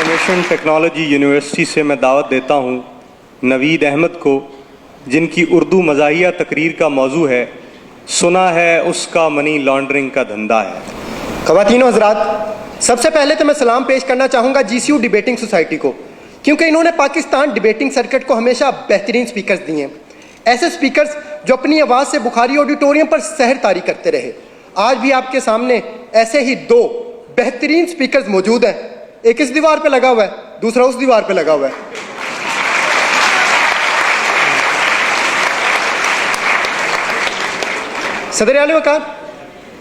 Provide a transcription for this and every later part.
Information technology university से मैं दावत देता हूँ नवीद अहमद को, जिनकी उर्दू मज़ाहिया तकरीर का मौजू है सुना है उसका मनी लॉन्ड्रिंग का धंधा है। ख़वातीनो हज़रात, सबसे पहले तो मैं सलाम पेश करना चाहूँगा GCU डिबेटिंग सोसाइटी को, क्योंकि इन्होंने पाकिस्तान डिबेटिंग सर्किट को हमेशा बेहतरीन स्पीकर्स दिए हैं। ऐसे स्पीकर्स जो अपनी आवाज़ से बुखारी ऑडिटोरियम पर सहर तारी करते रहे। आज भी आपके सामने ऐसे ही दो बेहतरीन स्पीकर्स मौजूद हैं। एक इस दीवार पे लगा हुआ है, दूसरा उस दीवार पे लगा हुआ है। सदर आला वकार,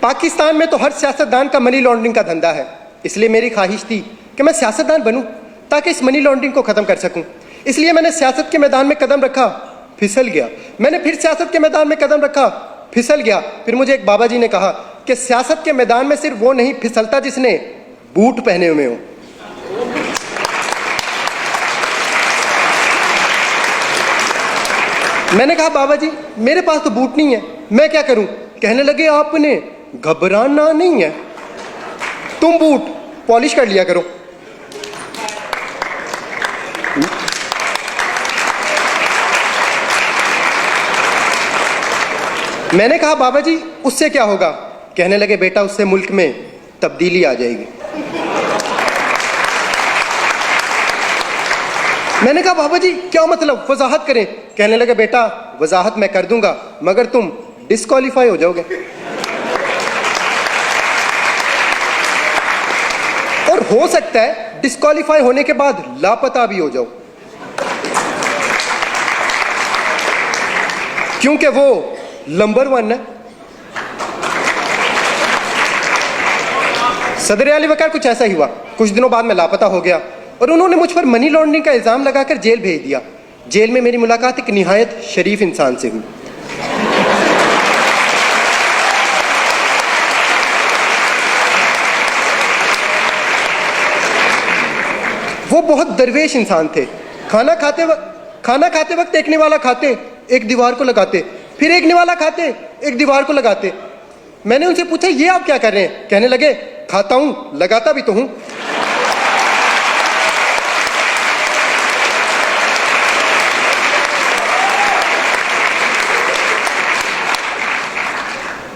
पाकिस्तान में तो हर सियासतदान का मनी लॉन्ड्रिंग का धंधा है, इसलिए मेरी ख्वाहिश थी कि मैं सियासतदान बनूं ताकि इस मनी लॉन्ड्रिंग को ख़त्म कर सकूं। इसलिए मैंने सियासत के मैदान में कदम रखा, फिसल गया। मैंने फिर सियासत के मैदान में कदम रखा, फिसल गया। फिर मुझे एक बाबा जी ने कहा कि सियासत के मैदान में सिर्फ वो नहीं फिसलता जिसने बूट पहने हुए हो। मैंने कहा बाबा जी मेरे पास तो बूट नहीं है, मैं क्या करूं? कहने लगे आपने घबराना नहीं है, तुम बूट पॉलिश कर लिया करो। मैंने कहा बाबा जी उससे क्या होगा? कहने लगे बेटा उससे मुल्क में तब्दीली आ जाएगी। मैंने कहा बाबा जी क्या मतलब, वजाहत करें। कहने लगे बेटा वजाहत मैं कर दूंगा मगर तुम डिस्क्वालीफाई हो जाओगे, और हो सकता है डिस्क्वालीफाई होने के बाद लापता भी हो जाओ, क्योंकि वो नंबर 1 है। सदर आला वकार, कुछ ऐसा ही हुआ। कुछ दिनों बाद मैं लापता हो गया और उन्होंने मुझ पर मनी लॉन्ड्रिंग का इल्ज़ाम लगाकर जेल भेज दिया। जेल में मेरी मुलाकात एक निहायत शरीफ इंसान से हुई। वो बहुत दरवेश इंसान थे। खाना खाते वक्त एक निवाला खाते, एक दीवार को लगाते, फिर एक निवाला खाते, एक दीवार को लगाते। मैंने उनसे पूछा ये आप क्या कर रहे हैं? कहने लगे खाता हूं, लगाता भी तो हूं।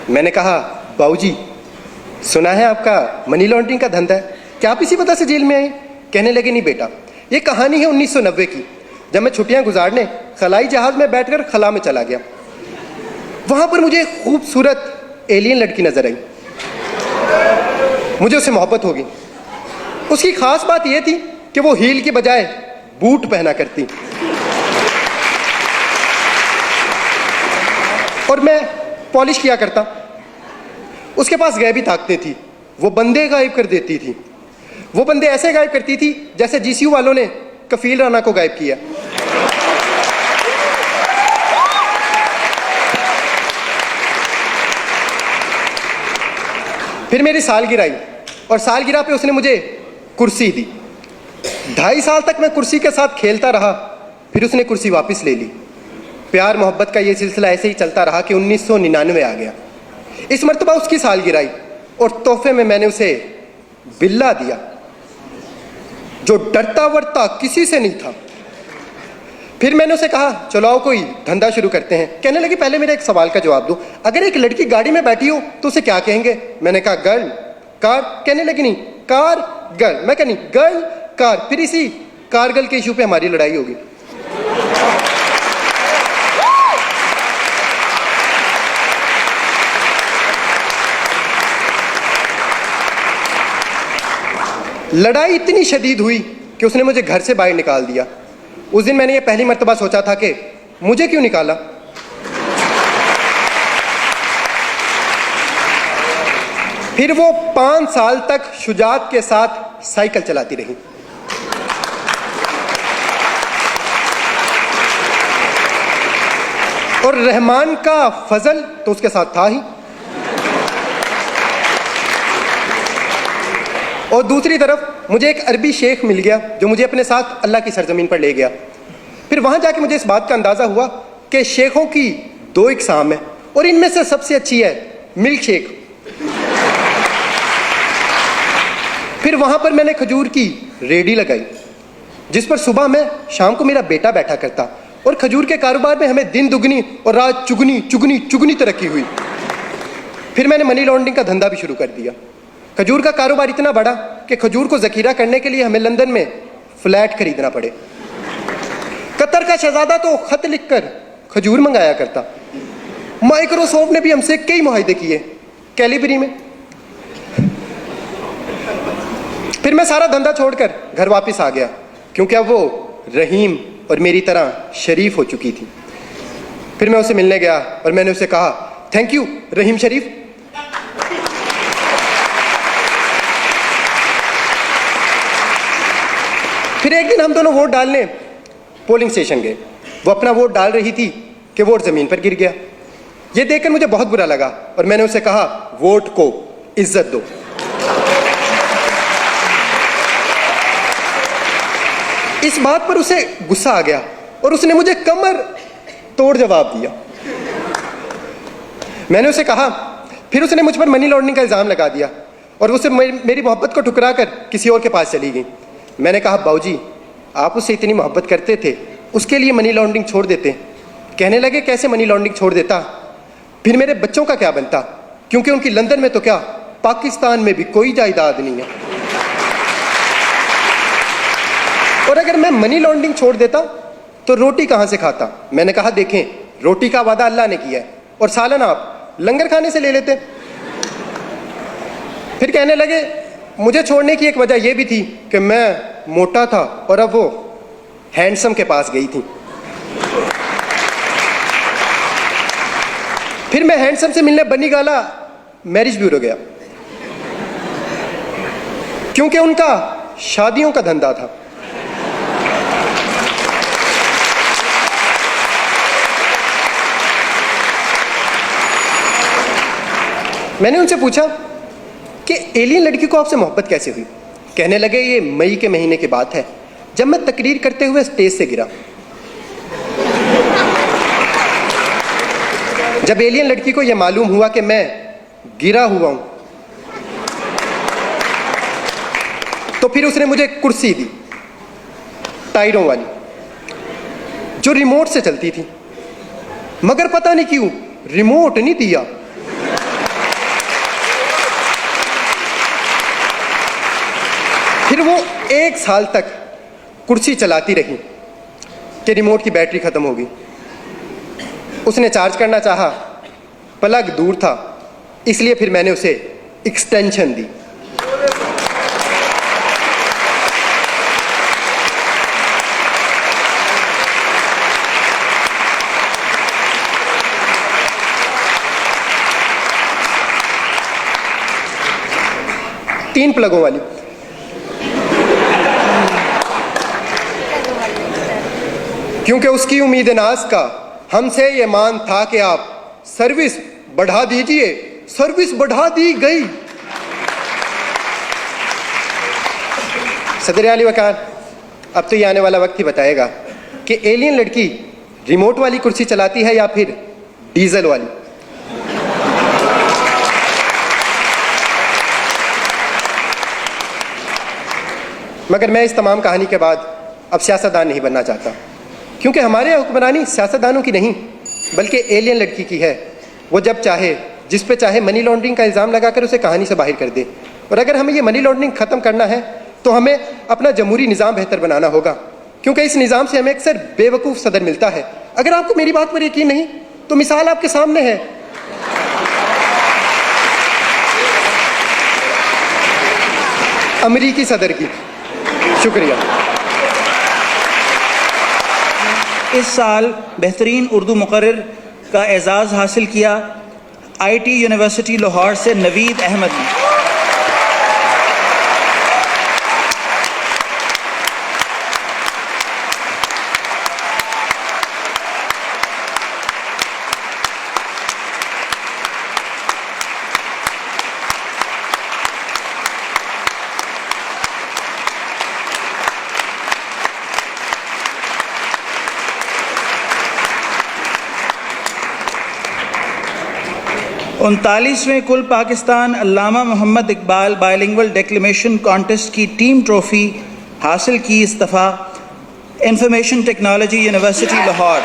मैंने कहा बाबूजी सुना है आपका मनी लॉन्ड्रिंग का धंधा है, क्या आप इसी वजह से जेल में आए? कहने लगे नहीं बेटा, ये कहानी है 1990 की, जब मैं छुट्टियां गुजारने खलाई जहाज में बैठकर खला में चला गया। वहां पर मुझे एक खूबसूरत एलियन लड़की नजर आई। मुझे उससे मोहब्बत हो गई। उसकी खास बात यह थी कि वो हील की बजाय बूट पहना करती और मैं पॉलिश किया करता। उसके पास गैबी ताकतें थी, वो बंदे गायब कर देती थी। वो बंदे ऐसे गायब करती थी जैसे GCU वालों ने कफील राना को गायब किया। फिर मेरी सालगिरह आई और सालगिरह पे उसने मुझे कुर्सी दी। 2.5 साल तक मैं कुर्सी के साथ खेलता रहा, फिर उसने कुर्सी वापस ले ली। प्यार मोहब्बत का ये सिलसिला ऐसे ही चलता रहा कि 1999 आ गया। इस मरतबा उसकी सालगिरह आई और तोहफे में मैंने उसे बिल्ला दिया, जो डरता वरता किसी से नहीं था। फिर मैंने उसे कहा चलो आओ कोई धंधा शुरू करते हैं। कहने लगी पहले मेरे एक सवाल का जवाब दो, अगर एक लड़की गाड़ी में बैठी हो तो उसे क्या कहेंगे? मैंने कहा गर्ल कार। कहने लगी नहीं कार गर्ल। मैं कहनी गर्ल कार। फिर इसी कारगिल के इशू पे हमारी लड़ाई होगी। लड़ाई इतनी शदीद हुई कि उसने मुझे घर से बाहर निकाल दिया। उस दिन मैंने ये पहली मर्तबा सोचा था कि मुझे क्यों निकाला। फिर वो 5 साल तक शुजात के साथ साइकिल चलाती रही। और रहमान का फजल तो उसके साथ था ही। और दूसरी तरफ मुझे एक अरबी शेख मिल गया जो मुझे अपने साथ अल्लाह की सरजमीन पर ले गया। फिर वहां जाके मुझे इस बात का अंदाजा हुआ कि शेखों की 2 इकसाम है और इनमें से सबसे अच्छी है मिल्क शेक। फिर वहां पर मैंने खजूर की रेडी लगाई जिस पर सुबह में शाम को मेरा बेटा बैठा करता और खजूर के कारोबार में हमें दिन दुगनी और रात चुगनी चुगनी चुगनी तरक्की हुई। फिर मैंने मनी लॉन्ड्रिंग का धंधा भी शुरू कर दिया। खजूर का कारोबार इतना बढ़ा कि खजूर को जखीरा करने के लिए हमें लंदन में फ्लैट खरीदना पड़े। कतर का शहजादा तो खत लिखकर खजूर मंगाया करता। माइक्रोसॉफ्ट ने भी हमसे कई मुआहदे किए कैलिबरी में। फिर मैं सारा धंधा छोड़कर घर वापस आ गया क्योंकि अब वो रहीम और मेरी तरह शरीफ हो चुकी थी। फिर मैं उसे मिलने गया और मैंने उसे कहा, थैंक यू रहीम शरीफ। फिर एक दिन हम दोनों वोट डालने पोलिंग स्टेशन गए। वो अपना वोट डाल रही थी कि वोट जमीन पर गिर गया। यह देखकर मुझे बहुत बुरा लगा और मैंने उसे कहा, वोट को इज्जत दो। इस बात पर उसे गुस्सा आ गया और उसने मुझे कमर तोड़ जवाब दिया। मैंने उसे कहा, फिर उसने मुझ पर मनी लॉन्ड्रिंग का इल्जाम लगा दिया और उसे मेरी मोहब्बत को ठुकरा कर किसी और के पास चली गई। मैंने कहा, बाबूजी आप उससे इतनी मोहब्बत करते थे, उसके लिए मनी लॉन्ड्रिंग छोड़ देते। कहने लगे, कैसे मनी लॉन्ड्रिंग छोड़ देता, फिर मेरे बच्चों का क्या बनता, क्योंकि उनकी लंदन में तो क्या पाकिस्तान में भी कोई जायदाद नहीं है। और अगर मैं मनी लॉन्ड्रिंग छोड़ देता तो रोटी कहां से खाता। मैंने कहा, देखें रोटी का वादा अल्लाह ने किया है और सालन आप लंगर खाने से ले लेते। फिर कहने लगे, मुझे छोड़ने की एक वजह यह भी थी कि मैं मोटा था और अब वो हैंडसम के पास गई थी। फिर मैं हैंडसम से मिलने बनी गाला मैरिज ब्यूरो गया क्योंकि उनका शादियों का धंधा था। मैंने उनसे पूछा कि एलियन लड़की को आपसे मोहब्बत कैसे हुई। कहने लगे, ये मई के महीने की बात है जब मैं तकरीर करते हुए स्टेज से गिरा। जब एलियन लड़की को यह मालूम हुआ कि मैं गिरा हुआ हूं तो फिर उसने मुझे कुर्सी दी, टायरों वाली, जो रिमोट से चलती थी। मगर पता नहीं क्यों रिमोट नहीं दिया। फिर वो 1 साल तक कुर्सी चलाती रही कि रिमोट की बैटरी खत्म हो गई। उसने चार्ज करना चाहा, प्लग दूर था, इसलिए फिर मैंने उसे एक्सटेंशन दी। तीन प्लगों वाली। क्योंकि उसकी उम्मीद नाज का हमसे ये मान था कि आप सर्विस बढ़ा दीजिए। सर्विस बढ़ा दी गई। सदर आली वकार, अब तो ये आने वाला वक्त ही बताएगा कि एलियन लड़की रिमोट वाली कुर्सी चलाती है या फिर डीजल वाली। मगर मैं इस तमाम कहानी के बाद अब सियासतदान नहीं बनना चाहता, क्योंकि हमारे हुक्मरानी सियासतदानों की नहीं बल्कि एलियन लड़की की है। वो जब चाहे जिस पे चाहे मनी लॉन्ड्रिंग का इल्ज़ाम लगाकर उसे कहानी से बाहर कर दे। और अगर हमें ये मनी लॉन्ड्रिंग ख़त्म करना है तो हमें अपना जमहूरी निज़ाम बेहतर बनाना होगा, क्योंकि इस निज़ाम से हमें अक्सर बेवकूफ़ सदर मिलता है। अगर आपको मेरी बात पर यकीन नहीं तो मिसाल आपके सामने है। अमरीकी सदर की। शुक्रिया। इस साल बेहतरीन उर्दू मुक़र्रिर का एज़ाज़ हासिल किया IT यूनिवर्सिटी लाहौर से नवीद अहमद ने। उनतालीसवें कुल पाकिस्तान अल्लामा Mohammad Iqbal bilingual declamation contest की टीम ट्रॉफ़ी हासिल की इस दफ़ा इंफॉर्मेशन टेक्नोलॉजी यूनिवर्सिटी लाहौर